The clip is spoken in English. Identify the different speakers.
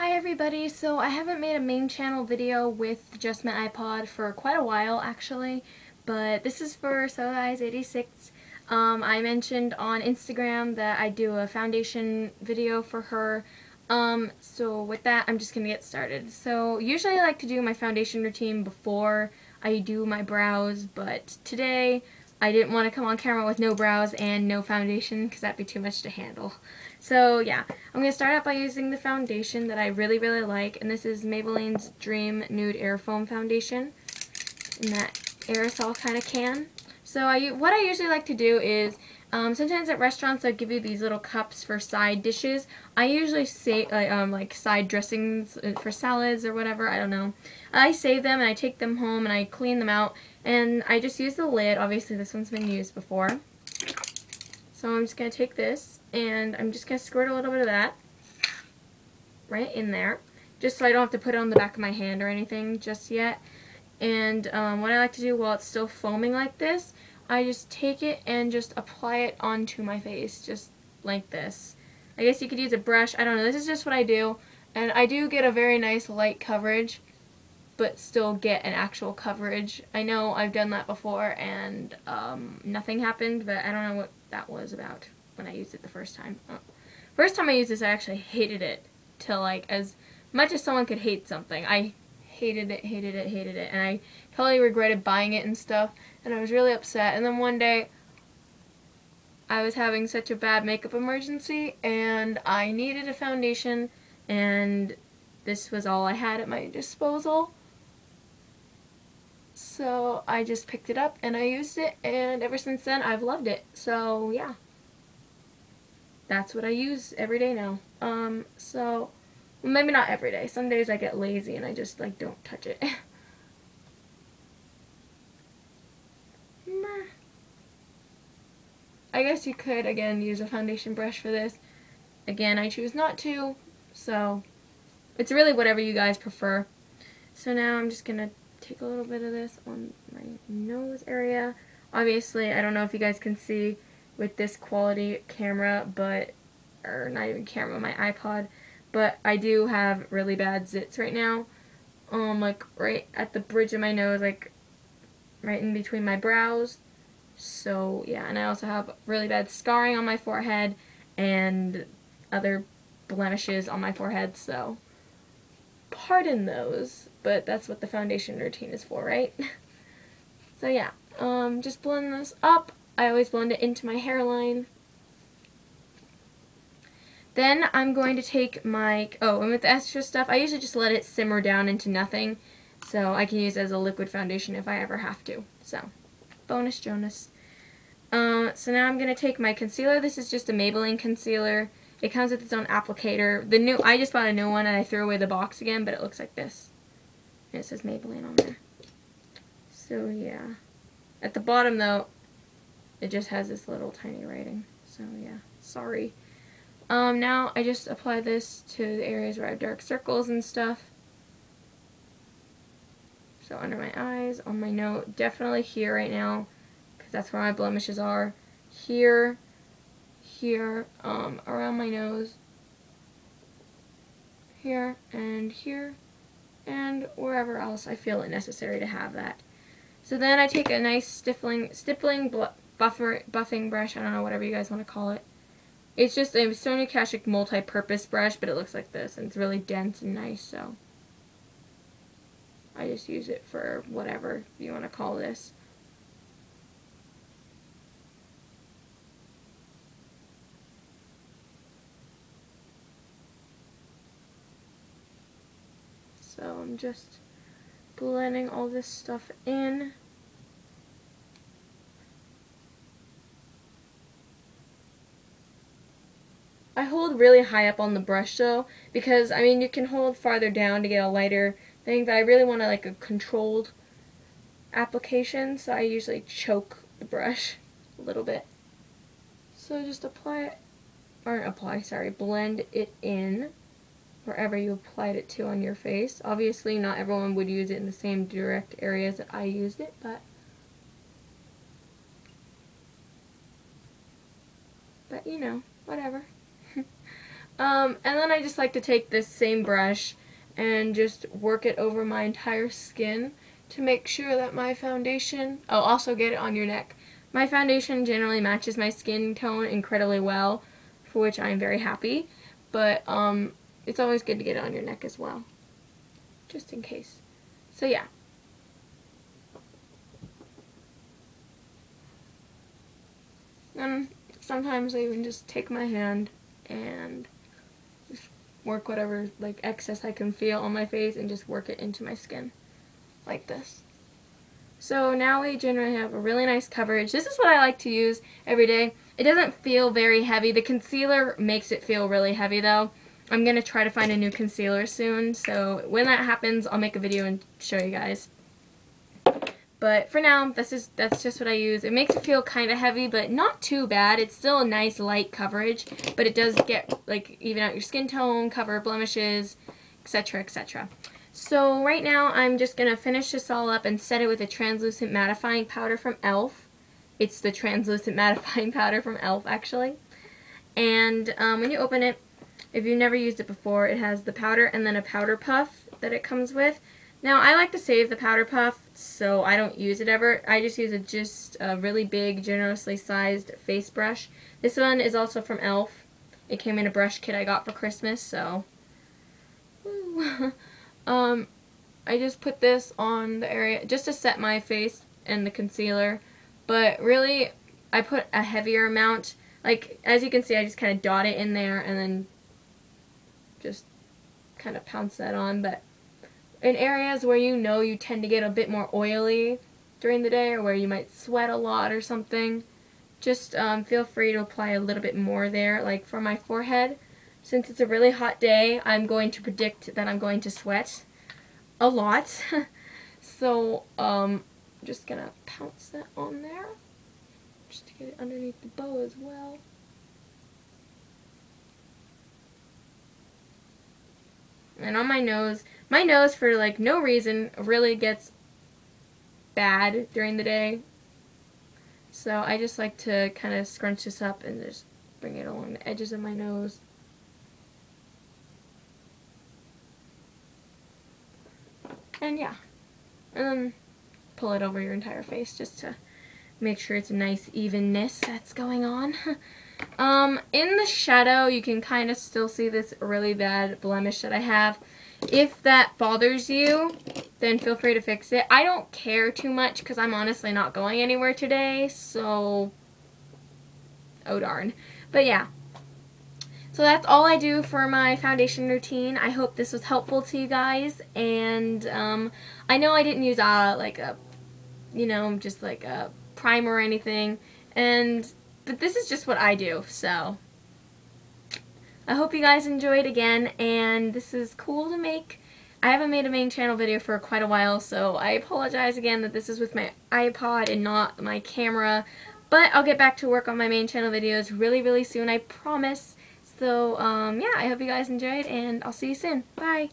Speaker 1: Hi everybody, so I haven't made a main channel video with just my iPod for quite a while actually, but this is for SoEyes86. I mentioned on Instagram that I do a foundation video for her, so with that I'm just going to get started. So usually I like to do my foundation routine before I do my brows, but today I didn't want to come on camera with no brows and no foundation because that'd be too much to handle. So yeah, I'm going to start out by using the foundation that I really like, and this is Maybelline's Dream Nude Air Foam Foundation in that aerosol kind of can. So what I usually like to do is, sometimes at restaurants they'll give you these little cups for side dishes. I usually save like side dressings for salads or whatever, I don't know. I save them and I take them home and I clean them out, and I just use the lid. Obviously this one's been used before. So I'm just going to take this and I'm just going to squirt a little bit of that right in there, just so I don't have to put it on the back of my hand or anything just yet. And what I like to do while it's still foaming like this, I just take it and just apply it onto my face, just like this. I guess you could use a brush, I don't know, this is just what I do. And I do get a very nice light coverage, but still get an actual coverage. I know I've done that before and nothing happened, but I don't know what that was about when I used it the first time. First time I used this, I actually hated it till like as much as someone could hate something. I hated it, and I totally regretted buying it and stuff, and I was really upset. And then one day I was having such a bad makeup emergency and I needed a foundation, and this was all I had at my disposal. So I just picked it up and I used it, and ever since then I've loved it. So yeah, that's what I use every day now. So maybe not every day. Some days I get lazy and I just like don't touch it. I guess you could again use a foundation brush for this. Again, I choose not to, so it's really whatever you guys prefer. So now I'm just gonna take a little bit of this on my nose area. Obviously, I don't know if you guys can see with this quality camera, or not even camera, my iPod, but I do have really bad zits right now. Like right at the bridge of my nose, like right in between my brows. So yeah, and I also have really bad scarring on my forehead and other blemishes on my forehead, so pardon those, but that's what the foundation routine is for, right? So yeah, just blend this up. I always blend it into my hairline. Then I'm going to take my, and with the extra stuff, I usually just let it simmer down into nothing, so I can use it as a liquid foundation if I ever have to. So, bonus Jonas. So now I'm going to take my concealer. This is just a Maybelline concealer. It comes with its own applicator. I just bought a new one and I threw away the box again, but it looks like this. And it says Maybelline on there. So yeah. At the bottom though, it just has this little tiny writing. So yeah, sorry. Now I just apply this to the areas where I have dark circles and stuff. So under my eyes, on my nose, definitely here right now, because that's where my blemishes are. Here, around my nose, here, and wherever else I feel it necessary to have that. So then I take a nice stippling buffing brush, I don't know, whatever you guys want to call it. It's just a Sonia Kashuk multi-purpose brush, but it looks like this, and it's really dense and nice, so I just use it for whatever you want to call this. So I'm just blending all this stuff in. I hold really high up on the brush though, because I mean you can hold farther down to get a lighter thing, but I really want a controlled application, so I usually choke the brush a little bit. So just blend it in wherever you applied it to on your face. Obviously not everyone would use it in the same direct areas that I used it, but you know, whatever. And then I just like to take this same brush and just work it over my entire skin to make sure that my foundation, oh, also get it on your neck. My foundation generally matches my skin tone incredibly well, for which I'm very happy, but it's always good to get it on your neck as well, just in case. So yeah. And sometimes I even just take my hand and just work whatever like excess I can feel on my face and just work it into my skin like this. So now we generally have a really nice coverage. This is what I like to use every day. It doesn't feel very heavy. The concealer makes it feel really heavy though. I'm going to try to find a new concealer soon, so when that happens I'll make a video and show you guys. But for now, that's just what I use. It makes it feel kind of heavy, but not too bad. It's still a nice light coverage, but it does get, like, even out your skin tone, cover blemishes, etc., etc. So right now, I'm just going to finish this all up and set it with a translucent mattifying powder from e.l.f. It's the translucent mattifying powder from e.l.f. actually. And when you open it, if you've never used it before, it has the powder and then a powder puff that it comes with. Now, I like to save the powder puff, so I don't use it ever. I just use a really big, generously sized face brush. This one is also from e.l.f. It came in a brush kit I got for Christmas, so I just put this on the area just to set my face and the concealer. But really, I put a heavier amount. Like, as you can see, I just kind of dot it in there and then just kind of pounce that on. But in areas where you know you tend to get a bit more oily during the day or where you might sweat a lot or something, just feel free to apply a little bit more there. Like for my forehead, since it's a really hot day, I'm going to predict that I'm going to sweat a lot. So I'm just going to pounce that on there just to get it underneath the bow as well. And on my nose for like no reason really gets bad during the day. So I just like to kind of scrunch this up and just bring it along the edges of my nose. And yeah. And then pull it over your entire face just to make sure it's a nice evenness that's going on. In the shadow, you can kind of still see this really bad blemish that I have. If that bothers you, then feel free to fix it. I don't care too much because I'm honestly not going anywhere today, so oh darn. But yeah. So that's all I do for my foundation routine. I hope this was helpful to you guys, and I know I didn't use like a, you know, just like a primer or anything, but this is just what I do, so I hope you guys enjoyed again, and this is cool to make. I haven't made a main channel video for quite a while, so I apologize again that this is with my iPod and not my camera, but I'll get back to work on my main channel videos really, really soon, I promise. So, yeah, I hope you guys enjoyed, and I'll see you soon. Bye!